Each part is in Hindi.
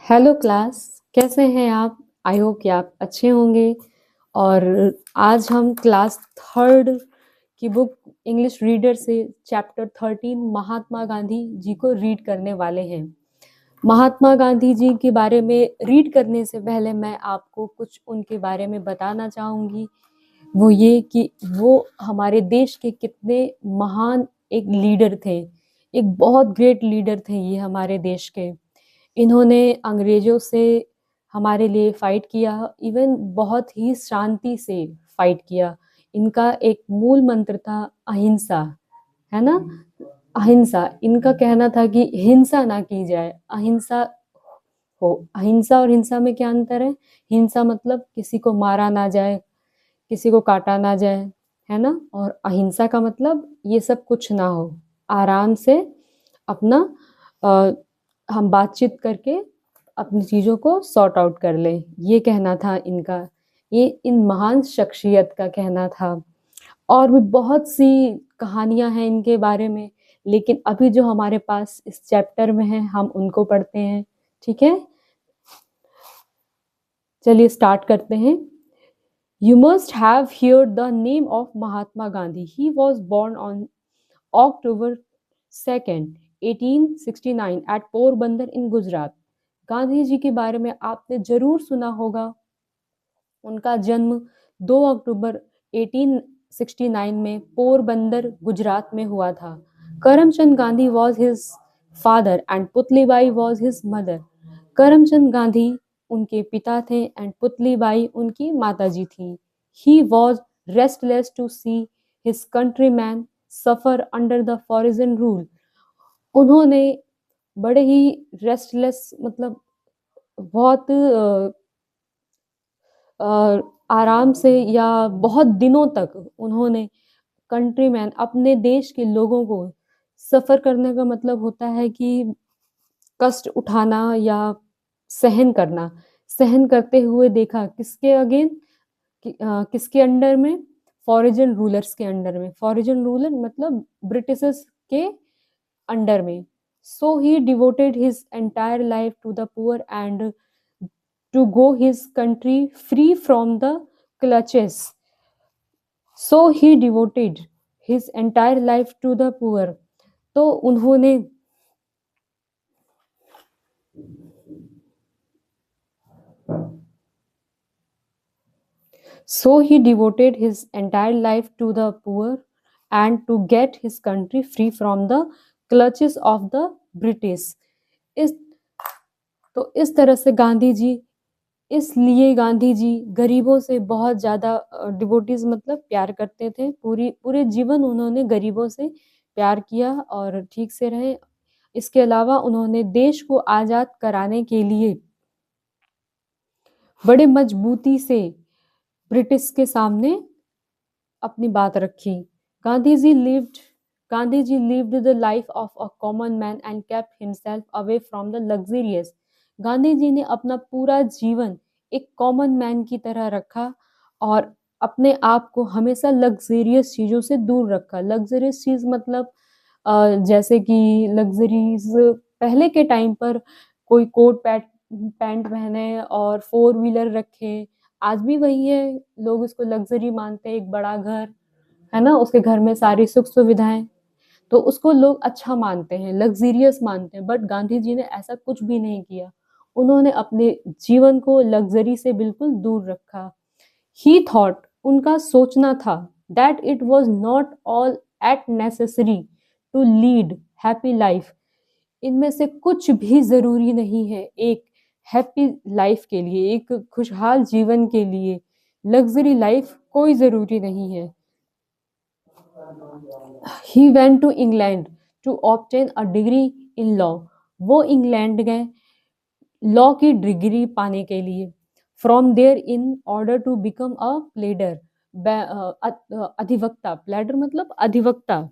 हेलो क्लास, कैसे हैं आप? आई होप कि आप अच्छे होंगे। और आज हम क्लास थर्ड की बुक इंग्लिश रीडर से चैप्टर 13 महात्मा गांधी जी को रीड करने वाले हैं। महात्मा गांधी जी के बारे में रीड करने से पहले मैं आपको कुछ उनके बारे में बताना चाहूँगी। वो ये कि वो हमारे देश के कितने महान एक लीडर थे, एक बहुत ग्रेट लीडर थे ये हमारे देश के। इन्होंने अंग्रेज़ों से हमारे लिए फ़ाइट किया, इवन बहुत ही शांति से फ़ाइट किया। इनका एक मूल मंत्र था अहिंसा, है ना? अहिंसा, इनका कहना था कि हिंसा ना की जाए, अहिंसा हो। अहिंसा और हिंसा में क्या अंतर है? हिंसा मतलब किसी को मारा ना जाए, किसी को काटा ना जाए, है ना? और अहिंसा का मतलब ये सब कुछ ना हो, आराम से अपना अ, हम बातचीत करके अपनी चीज़ों को सॉर्ट आउट कर लें, ये कहना था इनका। ये इन महान शख्सियत का कहना था। और भी बहुत सी कहानियाँ हैं इनके बारे में, लेकिन अभी जो हमारे पास इस चैप्टर में है हम उनको पढ़ते हैं, ठीक है? चलिए स्टार्ट करते हैं। You must have heard the name of Mahatma Gandhi. He was born on October 2nd, 1869 at Porbandar in Gujarat. Gandhi ji के बारे में आपने जरूर सुना होगा। उनका जन्म 2 अक्टूबर 1869 में पोरबंदर गुजरात में हुआ था। Karamchand Gandhi was his father and Putlibai was his mother। Karamchand Gandhi उनके पिता थे एंड पुतलीबाई उनकी माताजी थी। He was restless to see his countrymen suffer under the foreign rule। उन्होंने बड़े ही रेस्टलेस मतलब बहुत आराम से या बहुत दिनों तक उन्होंने कंट्रीमैन अपने देश के लोगों को सफ़र करने का मतलब होता है कि कष्ट उठाना या सहन करना, सहन करते हुए देखा किसके किसके अंडर में? फॉरेन रूलर्स के अंडर में। फॉरेन रूलर मतलब ब्रिटिशर्स के अंडर में। So he devoted his entire life to the poor and to go his country free from the clutches. So he devoted his entire life to the poor। तो उन्होंने So he devoted his entire life to the poor and to get his country free from the clutches of the British। इस तो इस तरह से गांधी जी, इसलिए गांधी जी गरीबों से बहुत ज़्यादा डिवोटीज मतलब प्यार करते थे। पूरे जीवन उन्होंने गरीबों से प्यार किया और ठीक से रहे। इसके अलावा उन्होंने देश को आज़ाद कराने के लिए बड़े मजबूती से ब्रिटिश के सामने अपनी बात रखी। Gandhi ji lived Gandhi ji lived the life of a common man and kept himself away from the luxurious. Gandhi ji ने अपना पूरा जीवन एक कॉमन मैन की तरह रखा और अपने आप को हमेशा लग्जरियस चीज़ों से दूर रखा। लग्जरियस चीज़ मतलब जैसे कि लग्जरीज पहले के टाइम पर कोई कोट पैंट पहने और फोर व्हीलर रखे, आज भी वही है। लोग इसको लग्जरी मानते हैं, एक बड़ा घर है ना, उसके घर में सारी सुख सुविधाएं, तो उसको लोग अच्छा मानते हैं, लग्जरियस मानते हैं। बट गांधी जी ने ऐसा कुछ भी नहीं किया। उन्होंने अपने जीवन को लग्जरी से बिल्कुल दूर रखा। ही थॉट, उनका सोचना था, that it was not at all necessary to lead happy life. इनमें से कुछ भी ज़रूरी नहीं है एक हैप्पी लाइफ के लिए, एक खुशहाल जीवन के लिए लग्जरी लाइफ कोई ज़रूरी नहीं है। He went to England to obtain a degree in law. वो इंग्लैंड गए लॉ की डिग्री पाने के लिए। From there in order to become a pleader, अधिवक्ता। प्लेडर मतलब अधिवक्ता।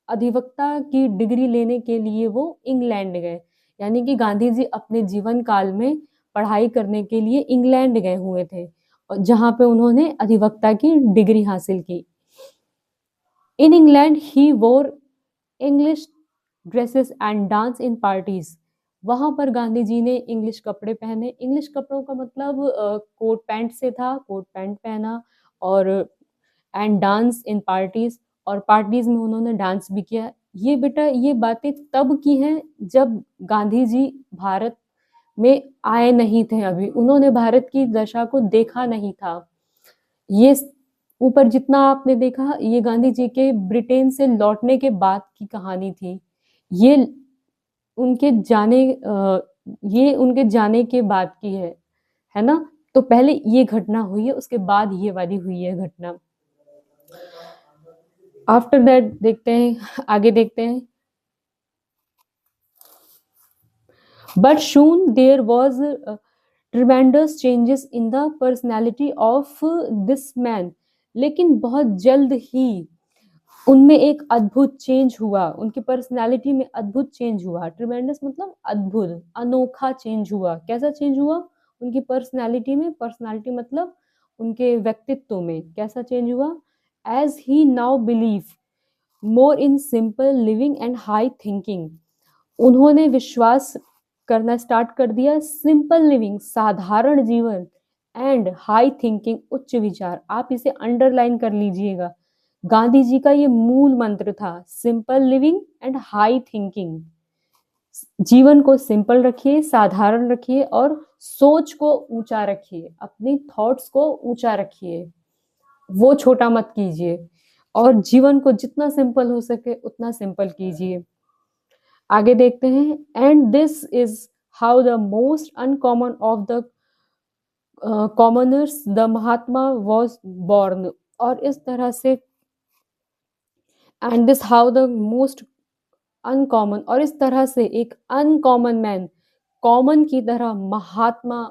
अधिवक्ता की डिग्री लेने के लिए वो इंग्लैंड गए। यानी कि गांधी जी अपने जीवन काल में पढ़ाई करने के लिए इंग्लैंड गए हुए थे, और जहाँ पे उन्होंने अधिवक्ता की डिग्री हासिल की। इन इंग्लैंड ही वोर English dresses and dance in parties। वहाँ पर गांधी जी ने इंग्लिश कपड़े पहने। इंग्लिश कपड़ों का मतलब कोट पैंट से था, कोट पैंट पहना और एंड डांस इन पार्टीज, और पार्टीज में उन्होंने डांस भी किया। ये बेटा ये बातें तब की हैं जब गांधी जी भारत में आए नहीं थे, अभी उन्होंने भारत की दशा को देखा नहीं था। ये ऊपर जितना आपने देखा, ये गांधी जी के ब्रिटेन से लौटने के बाद की कहानी थी। ये उनके जाने ये उनके जाने के बाद की है ना? तो पहले ये घटना हुई है, उसके बाद ये वाली हुई है घटना। आफ्टर दैट देखते हैं, आगे देखते हैं। But soon there was tremendous changes in the personality of this man. लेकिन बहुत जल्द ही उनमें एक अद्भुत चेंज हुआ, उनकी पर्सनालिटी में अद्भुत चेंज हुआ। ट्रिमेंडस मतलब अद्भुत, अनोखा चेंज हुआ। कैसा चेंज हुआ? उनकी पर्सनालिटी में, पर्सनालिटी मतलब उनके व्यक्तित्व में कैसा चेंज हुआ? As he now believe more in simple living and high thinking. उन्होंने विश्वास करना स्टार्ट कर दिया सिंपल लिविंग, साधारण जीवन, एंड हाई थिंकिंग, उच्च विचार। आप इसे अंडरलाइन कर लीजिएगा, गांधी जी का ये मूल मंत्र था, simple living and high thinking. जीवन को सिंपल रखिए, साधारण रखिए और सोच को ऊंचा रखिए, अपनी थॉट्स को ऊंचा रखिए, वो छोटा मत कीजिए, और जीवन को जितना सिंपल हो सके उतना सिंपल कीजिए। आगे देखते हैं। And this is how the most uncommon of the commoners the Mahatma was born. और इस तरह से and this how the most uncommon, और इस तरह से एक अनकॉमन मैन कॉमन की तरह महात्मा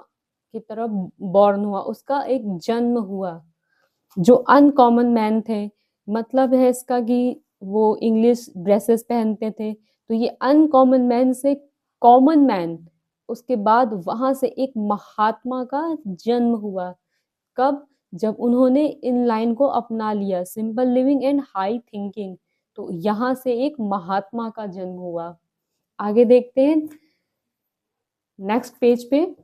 की तरह बॉर्न हुआ, उसका एक जन्म हुआ। जो अनकॉमन मैन थे, मतलब है इसका कि वो इंग्लिश ड्रेसेस पहनते थे, तो ये अनकॉमन मैन से कॉमन मैन, उसके बाद वहां से एक महात्मा का जन्म हुआ। कब? जब उन्होंने इन लाइन को अपना लिया, simple living and high thinking, तो यहाँ से एक महात्मा का जन्म हुआ। आगे देखते हैं नेक्स्ट पेज पे।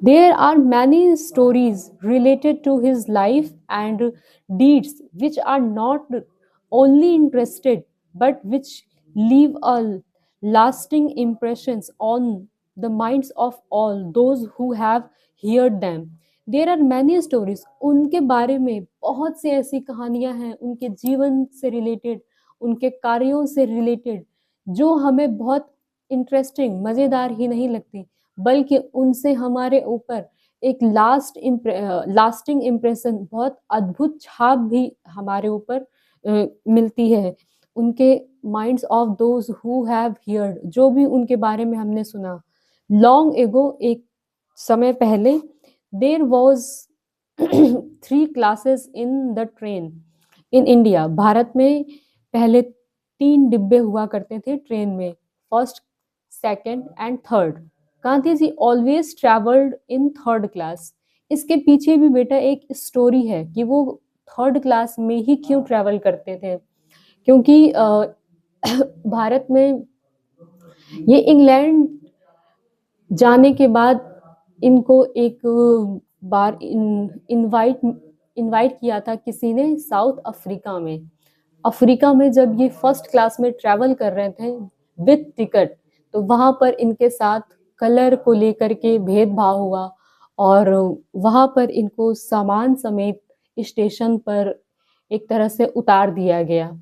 There are many stories related to his life and deeds which are not only interested but which leave a lasting impressions on the minds of all those who have heard them. There are many stories. उनके बारे में बहुत सी ऐसी कहानियां हैं, उनके जीवन से रिलेटेड, उनके कार्यों से रिलेटेड, जो हमें बहुत इंटरेस्टिंग, मज़ेदार ही नहीं लगती, बल्कि उनसे हमारे ऊपर एक लास्टिंग इम्प्रेशन, बहुत अद्भुत छाप भी हमारे ऊपर मिलती है। उनके minds of those who have heard, जो भी उनके बारे में हमने सुना। लॉन्ग एगो, एक समय पहले, there was 3 classes in the train in India. भारत में पहले 3 डिब्बे हुआ करते थे ट्रेन में, first, second and third. Gandhi ji always travelled in third class. इसके पीछे भी बेटा एक स्टोरी है कि वो थर्ड क्लास में ही क्यों ट्रेवल करते थे, क्योंकि भारत में ये इंग्लैंड जाने के बाद इनको एक बार इनवाइट किया था किसी ने साउथ अफ्रीका में। अफ्रीका में जब ये फर्स्ट क्लास में ट्रेवल कर रहे थे विथ टिकट, तो वहां पर इनके साथ कलर को लेकर के भेदभाव हुआ और वहां पर इनको सामान समेत स्टेशन पर एक तरह से उतार दिया गया।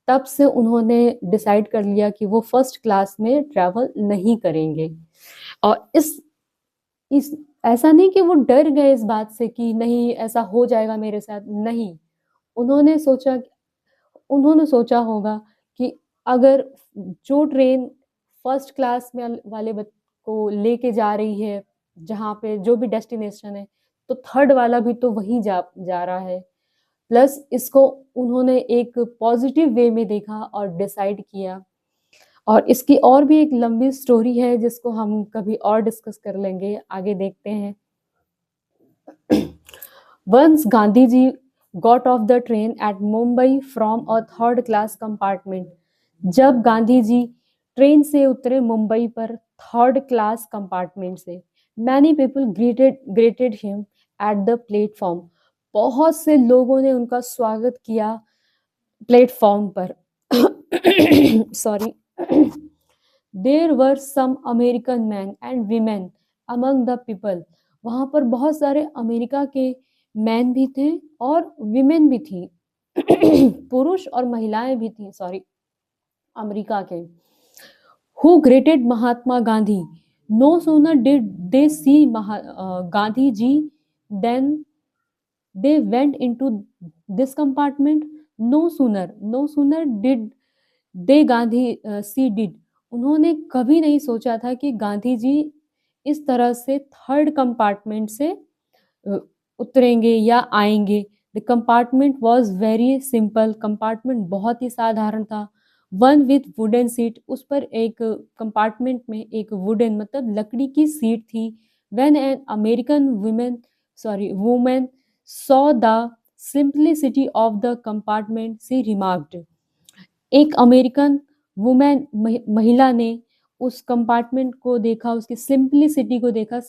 तब से उन्होंने डिसाइड कर लिया कि वो फर्स्ट क्लास में ट्रैवल नहीं करेंगे। और इस ऐसा नहीं कि वो डर गए इस बात से कि नहीं ऐसा हो जाएगा मेरे साथ, नहीं। उन्होंने सोचा होगा कि अगर जो ट्रेन फर्स्ट क्लास में वाले को लेके जा रही है, जहाँ पे जो भी डेस्टिनेशन है, तो थर्ड वाला भी तो वहीं जा रहा है। प्लस इसको उन्होंने एक पॉजिटिव वे में देखा और डिसाइड किया। और इसकी और भी एक लंबी स्टोरी है जिसको हम कभी और डिस्कस कर लेंगे। आगे देखते हैं। Once Gandhi ji got off the train at Mumbai from a third class compartment. जब गांधी जी ट्रेन से उतरे मुंबई पर थर्ड क्लास कंपार्टमेंट से, many people greeted him at the platform. बहुत से लोगों ने उनका स्वागत किया प्लेटफॉर्म पर. Sorry. There were some American man and women among the people. वहां पर बहुत सारे अमेरिका के मैन भी थे और विमेन भी थी. पुरुष और महिलाएं भी थी, सॉरी, अमेरिका के. Who greeted Mahatma Gandhi. No sooner did they see Gandhi ji then they went into this compartment. No sooner did they Gandhi see did. उन्होंने कभी नहीं सोचा था कि गांधी जी इस तरह से थर्ड कंपार्टमेंट से उतरेंगे या आएंगे. The compartment was very simple. Compartment बहुत ही साधारण था. One with wooden seat. उस पर एक कंपार्टमेंट में एक वुडन मतलब लकड़ी की सीट थी. When an American women saw the simplicity of the compartment, she remarked. एक अमेरिकन वुमेन महिला ने उस कंपार्टमेंट को देखा, उसकी सिंपलिसिटी को देखा,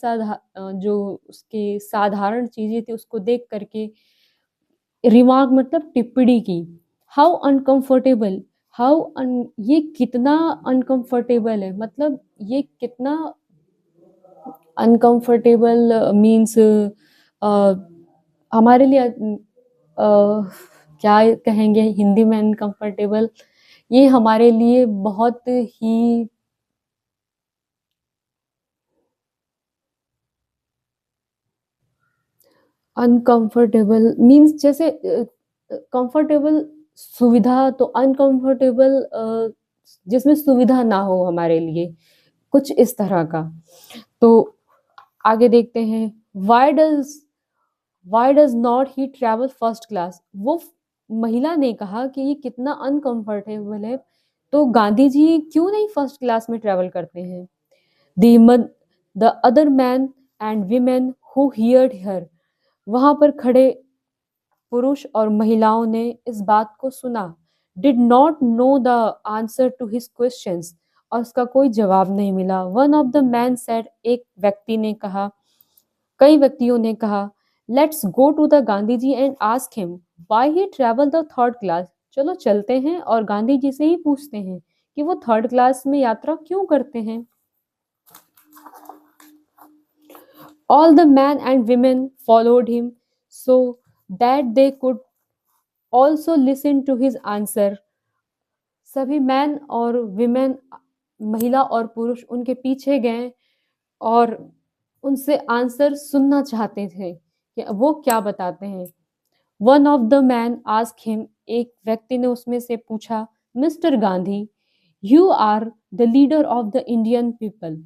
जो उसके साधारण चीजें थी उसको देख करके रिमार्क मतलब टिप्पणी की. How uncomfortable. ये कितना अनकंफर्टेबल है, मतलब ये कितना अनकंफर्टेबल मीन्स हमारे लिए क्या कहेंगे हिंदी में अनकंफर्टेबल. ये हमारे लिए बहुत ही अनकंफर्टेबल मीन्स जैसे कंफर्टेबल सुविधा, तो अनकंफर्टेबल जिसमें सुविधा ना हो हमारे लिए, कुछ इस तरह का. तो आगे देखते हैं. Why does not he travel first class? वो महिला ने कहा कि ये कितना अनकंफर्टेबल है, तो गांधी जी क्यों नहीं फर्स्ट क्लास में ट्रैवल करते हैं. The other man and women who heard her. वहां पर खड़े पुरुष और महिलाओं ने इस बात को सुना. Did not know the answer to his questions. और उसका कोई जवाब नहीं मिला. One of the men said. एक व्यक्ति ने कहा, कई व्यक्तियों ने कहा, let's go to the Gandhi ji and ask him why he travel the third class. चलो चलते हैं और गांधी जी से ही पूछते हैं कि वो थर्ड क्लास में यात्रा क्यों करते हैं. All the man and women followed him so that they could also listen to his answer. सभी मैन और विमेन, महिला और पुरुष उनके पीछे गए और उनसे आंसर सुनना चाहते थे कि वो क्या बताते हैं. One of the man ask him. एक व्यक्ति ने उसमें से पूछा, mister Gandhi, you are the leader of the Indian people.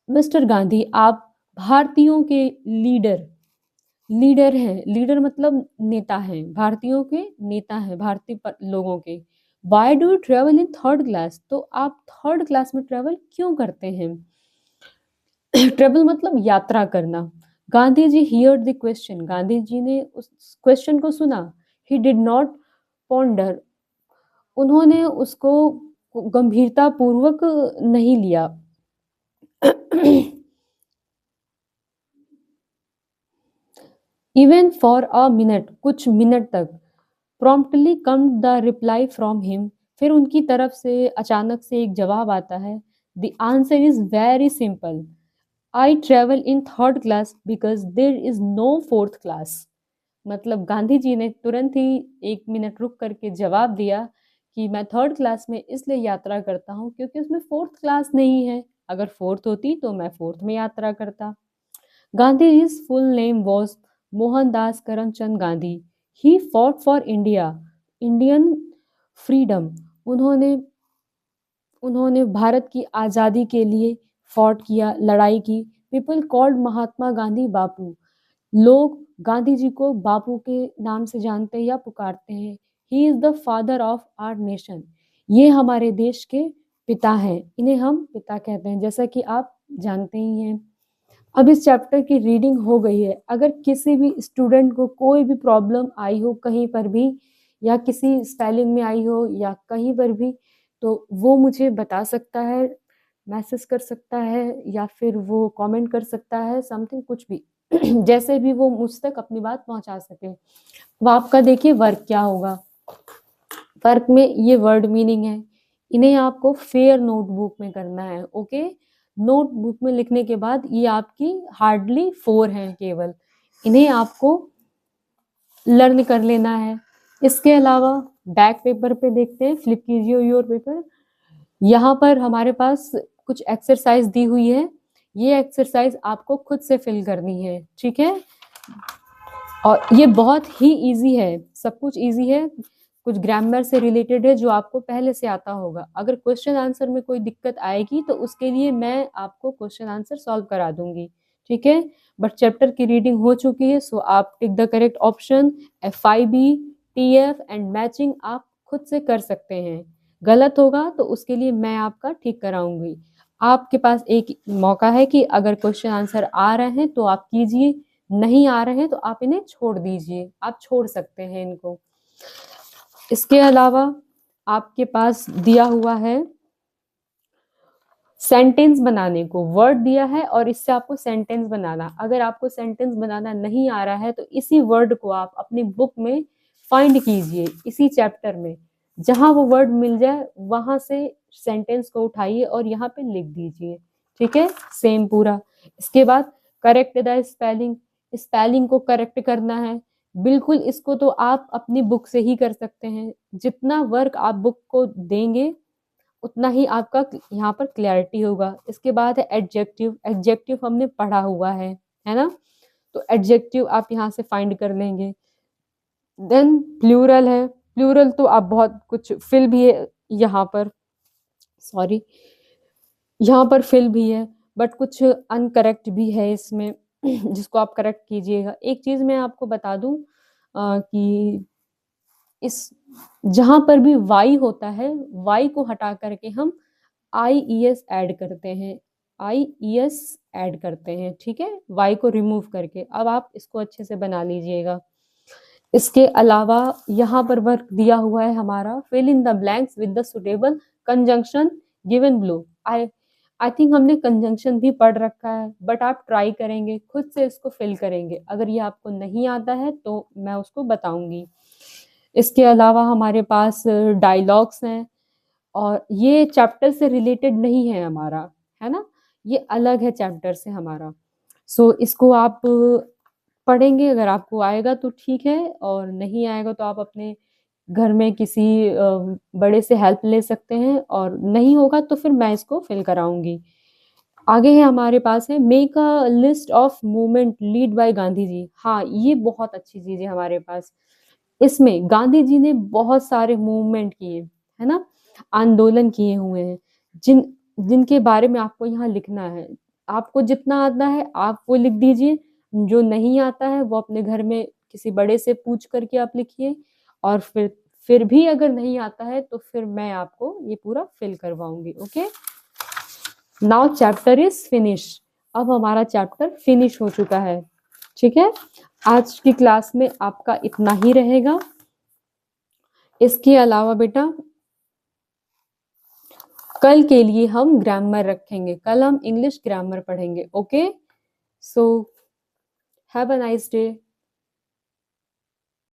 Mister Gandhi, आप भारतीयों के लीडर हैं. लीडर मतलब नेता हैं, भारतीयों के नेता हैं, भारतीय लोगों के. Why do you travel in third class. तो आप थर्ड क्लास में ट्रेवल क्यों करते हैं. ट्रेवल मतलब यात्रा करना. Gandhi ji heard the question. Gandhi ji ने उस क्वेश्चन को सुना. He did not ponder. उन्होंने उसको गंभीरता पूर्वक नहीं लिया. Even for a minute. कुछ मिनट तक. Promptly come the reply from him. फिर उनकी तरफ से अचानक से एक जवाब आता है. The answer is very simple. I travel in third class because there is no fourth class. मतलब गांधी जी ने तुरंत ही एक मिनट रुक करके जवाब दिया कि मैं थर्ड क्लास में इसलिए यात्रा करता हूँ क्योंकि उसमें फोर्थ क्लास नहीं है. अगर फोर्थ होती तो मैं फोर्थ में यात्रा करता. Gandhi जी's full name was Mohandas Karamchand Gandhi. He fought for India, Indian freedom. उन्होंने भारत की आज़ादी के लिए फॉट किया, लड़ाई की. पीपल कॉल्ड महात्मा गांधी बापू. लोग गांधी जी को बापू के नाम से जानते या पुकारते हैं. He is the father of our nation. ये हमारे देश के पिता हैं. इन्हें हम पिता कहते हैं, जैसा कि आप जानते ही हैं. अब इस चैप्टर की रीडिंग हो गई है। अगर किसी भी स्टूडेंट को कोई भी प्रॉब्लम आई हो कहीं पर भी, या किसी स्पेलिंग में आई हो या कहीं पर भी, तो वो मुझे बता सकता है, मैसेज कर सकता है, या फिर वो कमेंट कर सकता है, समथिंग कुछ भी जैसे भी वो मुझ तक अपनी बात पहुंचा सके। अब आपका देखिए वर्क क्या होगा। वर्क में ये वर्ड मीनिंग है, इन्हें आपको फेयर नोटबुक में करना है। ओके, नोटबुक में लिखने के बाद ये आपकी हार्डली 4 हैं केवल, इन्हें आपको लर्न कर लेना है। इसके अलावा बैक पेपर पे देखते हैं, फ्लिप कीजिए योर पेपर। यहाँ पर हमारे पास कुछ एक्सरसाइज दी हुई है, ये एक्सरसाइज आपको खुद से फिल करनी है, ठीक है। और ये बहुत ही इजी है, सब कुछ इजी है, कुछ ग्रामर से रिलेटेड है जो आपको पहले से आता होगा। अगर क्वेश्चन आंसर में कोई दिक्कत आएगी तो उसके लिए मैं आपको क्वेश्चन आंसर सॉल्व करा दूंगी, ठीक है। बट चैप्टर की रीडिंग हो चुकी है, सो आप tick the correct option. FIB, TF and matching आप खुद से कर सकते हैं। गलत होगा तो उसके लिए मैं आपका ठीक कराऊंगी। आपके पास एक मौका है कि अगर क्वेश्चन आंसर आ रहे हैं तो आप कीजिए, नहीं आ रहे हैं तो आप इन्हें छोड़ दीजिए, आप छोड़ सकते हैं इनको। इसके अलावा आपके पास दिया हुआ है सेंटेंस बनाने को, वर्ड दिया है और इससे आपको सेंटेंस बनाना। अगर आपको सेंटेंस बनाना नहीं आ रहा है तो इसी वर्ड को आप अपनी बुक में फाइंड कीजिए, इसी चैप्टर में जहां वो वर्ड मिल जाए वहां से सेंटेंस को उठाइए और यहाँ पे लिख दीजिए, ठीक है, सेम पूरा। इसके बाद करेक्ट द स्पेलिंग, स्पेलिंग को करेक्ट करना है बिल्कुल। इसको तो आप अपनी बुक से ही कर सकते हैं, जितना वर्क आप बुक को देंगे उतना ही आपका यहाँ पर क्लैरिटी होगा। इसके बाद है एडजेक्टिव, एडजेक्टिव हमने पढ़ा हुआ है ना, तो एडजेक्टिव आप यहाँ से फाइंड कर लेंगे। देन प्लूरल है, प्लूरल तो आप बहुत कुछ फिल भी है यहाँ पर, सॉरी यहाँ पर फिल भी है, बट कुछ अनकरेक्ट भी है इसमें जिसको आप करेक्ट कीजिएगा। एक चीज मैं आपको बता दूं कि इस जहां पर भी वाई होता है, वाई को हटा करके हम IES ऐड करते हैं, IES ऐड करते हैं, ठीक है, वाई को रिमूव करके। अब आप इसको अच्छे से बना लीजिएगा। इसके अलावा यहाँ पर वर्क दिया हुआ है हमारा, fill in the blanks with the suitable conjunction given below. I think हमने कंजंक्शन भी पढ़ रखा है, बट आप ट्राई करेंगे खुद से इसको फिल करेंगे। अगर ये आपको नहीं आता है तो मैं उसको बताऊंगी। इसके अलावा हमारे पास डायलॉग्स हैं, और ये चैप्टर से रिलेटेड नहीं है हमारा, है ना, ये अलग है चैप्टर से हमारा। सो इसको आप पढ़ेंगे, अगर आपको आएगा तो ठीक है, और नहीं आएगा तो आप अपने घर में किसी बड़े से हेल्प ले सकते हैं, और नहीं होगा तो फिर मैं इसको फिल कराऊंगी। आगे है हमारे पास है make a list of movement lead by Gandhi ji. हाँ, ये बहुत अच्छी चीज है हमारे पास। इसमें गांधी जी ने बहुत सारे मूवमेंट किए, है ना, आंदोलन किए हुए हैं, जिनके बारे में आपको यहाँ लिखना है। आपको जितना आता है आप वो लिख दीजिए, जो नहीं आता है वो अपने घर में किसी बड़े से पूछ करके आप लिखिए, और फिर भी अगर नहीं आता है तो फिर मैं आपको ये पूरा फिल करवाऊंगी। Okay, now chapter is finish. अब हमारा चैप्टर फिनिश हो चुका है, ठीक है। आज की क्लास में आपका इतना ही रहेगा। इसके अलावा बेटा कल के लिए हम ग्रामर रखेंगे, कल हम इंग्लिश ग्रामर पढ़ेंगे। Okay, so have a nice day.